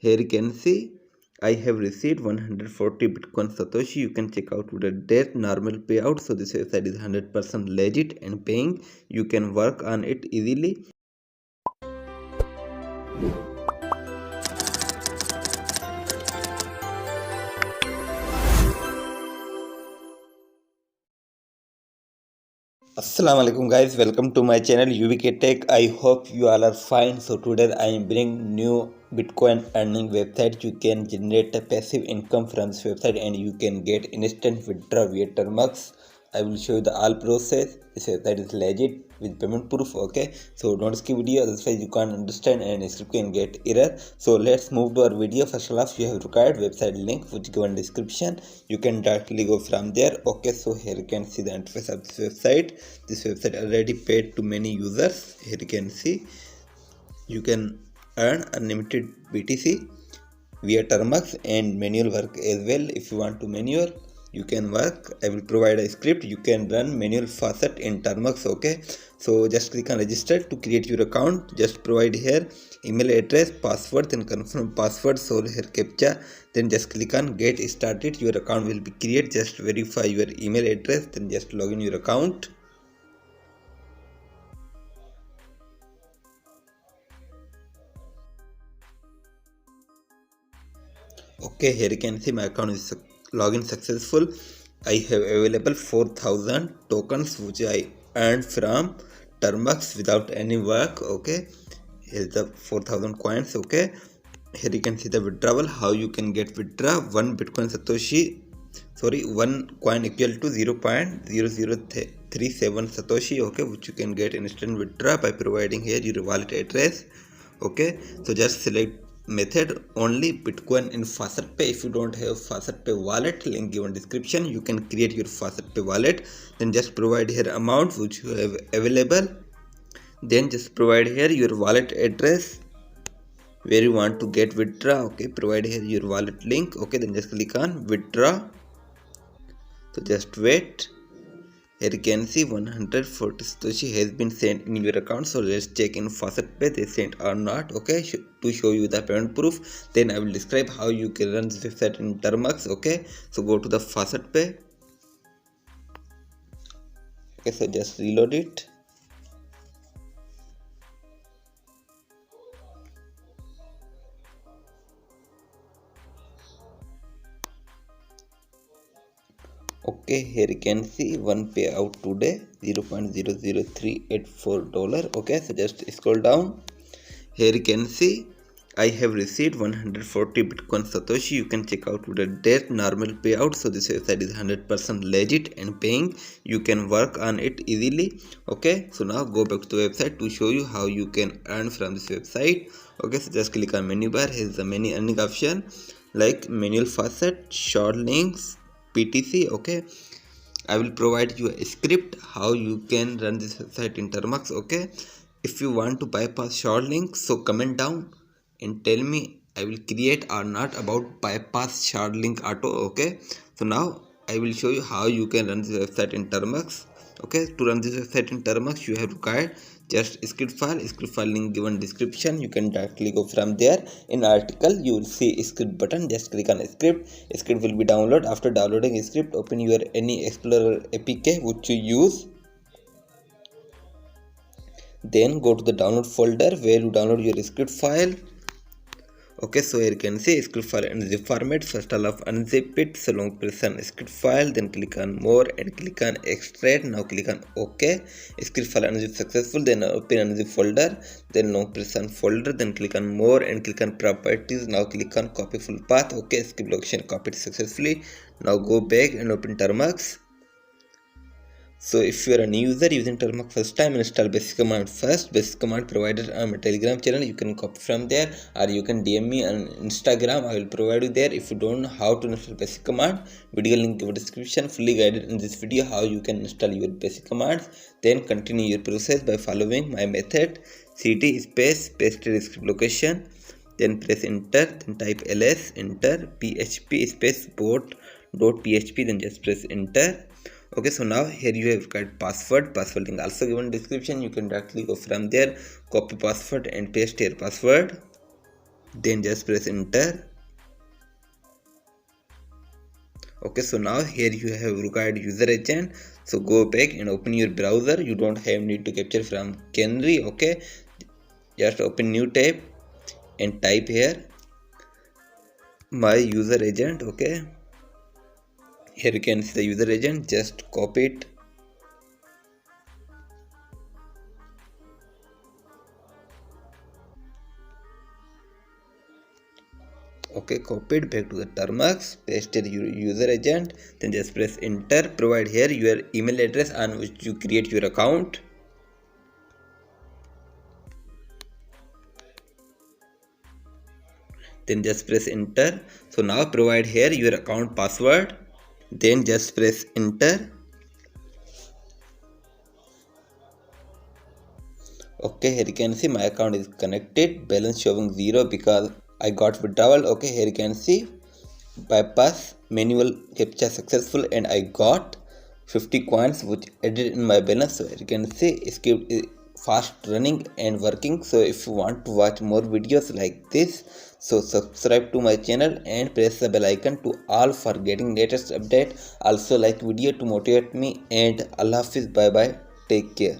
Here you can see I have received 140 Bitcoin Satoshi. You can check out the date normal payout. So this website is 100% legit and paying. You can work on it easily. Assalamualaikum guys, welcome to my channel UBK Tech. I hope you all are fine. So today I am bringing new Bitcoin earning website. You can generate a passive income from this website and you can get instant withdrawal via Termux. I will show you the all process. This website is legit with payment proof. Okay, so don't skip video, otherwise you can't understand and you can get error. So let's move to our video. First of all, you have required website link which given description. You can directly go from there. Okay, so here you can see the interface of this website. This website already paid to many users. Here you can see you can earn unlimited BTC via Termux and manual work as well. If you want to manual, you can work. I will provide a script. You can run manual faucet in Termux. Okay, so just click on register to create your account. Just provide here email address, password, then confirm password. So here captcha, then just click on get started. Your account will be created. Just verify your email address, then just log in your account. Okay, here you can see my account is login successful. I have available 4000 tokens which I earned from Termux without any work. Okay, here's the 4000 coins. Okay, here you can see the withdrawal, how you can get withdraw 1 Bitcoin Satoshi, sorry, 1 coin equal to 0.0037 Satoshi. Okay, which you can get instant withdraw by providing here your wallet address. Okay, so just select method only Bitcoin in Faucet Pay. If you don't have Faucet Pay wallet, link given description, you can create your Faucet Pay wallet. Then just provide here amount which you have available. Then just provide here your wallet address where you want to get withdraw. Okay, provide here your wallet link. Okay, then just click on withdraw. So just wait. Here you can see 140 Satoshi has been sent in your account. So let's check in Faucet Pay they sent or not. Okay, to show you the payment proof. Then I will describe how you can run this website in Termux. Okay, so go to the Faucet Pay. Okay, so just reload it. Okay, here you can see one payout today, $0.00384. Okay, so just scroll down. Here you can see I have received 140 Bitcoin Satoshi. You can check out the date normal payout. So this website is 100% legit and paying. You can work on it easily. Okay, so now go back to the website to show you how you can earn from this website. Okay, so just click on menu bar. Here's the many earning option like manual faucet, short links, PTC. Okay, I will provide you a script how you can run this website in Termux. Okay, if you want to bypass short links, so comment down and tell me I will create or not about bypass short link auto. Okay, so now I will show you how you can run this website in Termux. Okay, to run this website in Termux you have required just script file link given description. You can directly go from there. In article you will see script button. Just click on script will be download. After downloading script, open your any explorer APK which you use. Then go to the download folder where you download your script file. Okay, so here you can see script file in zip format. First of all unzip it. So long press on script file, then click on more and click on extract. Now click on OK. Script file unzip successful. Then open unzip folder. Then long press on folder. Then click on more and click on properties. Now click on copy full path. Okay, script location copied successfully. Now go back and open Termux. So if you are a new user using Termux first time, install basic command first. Basic command provided on my Telegram channel. You can copy from there or you can DM me on Instagram. I will provide you there. If you don't know how to install basic command, video link in the description. Fully guided in this video how you can install your basic commands. Then continue your process by following my method. cd space paste script location. Then press enter. Then type ls enter. php space bot.php. Then just press enter. Okay, so now here you have got password link also given description. You can directly go from there, copy password and paste your password. then just press enter. Okay, so now here you have required user agent. So go back and open your browser. You don't have need to capture from Canary. Okay, just open new tab and type here my user agent. Okay, here you can see the user agent. Just copy it. Okay, copy it back to the Termux, paste your user agent, then just press enter. Provide here your email address on which you create your account. Then just press enter. So now provide here your account password, then just press enter. Okay, here you can see my account is connected, balance showing 0 because I got withdrawal. Okay, here you can see bypass manual captcha successful and I got 50 coins which added in my balance. So here you can see script is fast running and working. So if you want to watch more videos like this, so subscribe to my channel and press the bell icon to all for getting latest update. Also like video to motivate me, and Allah Hafiz, bye bye, take care.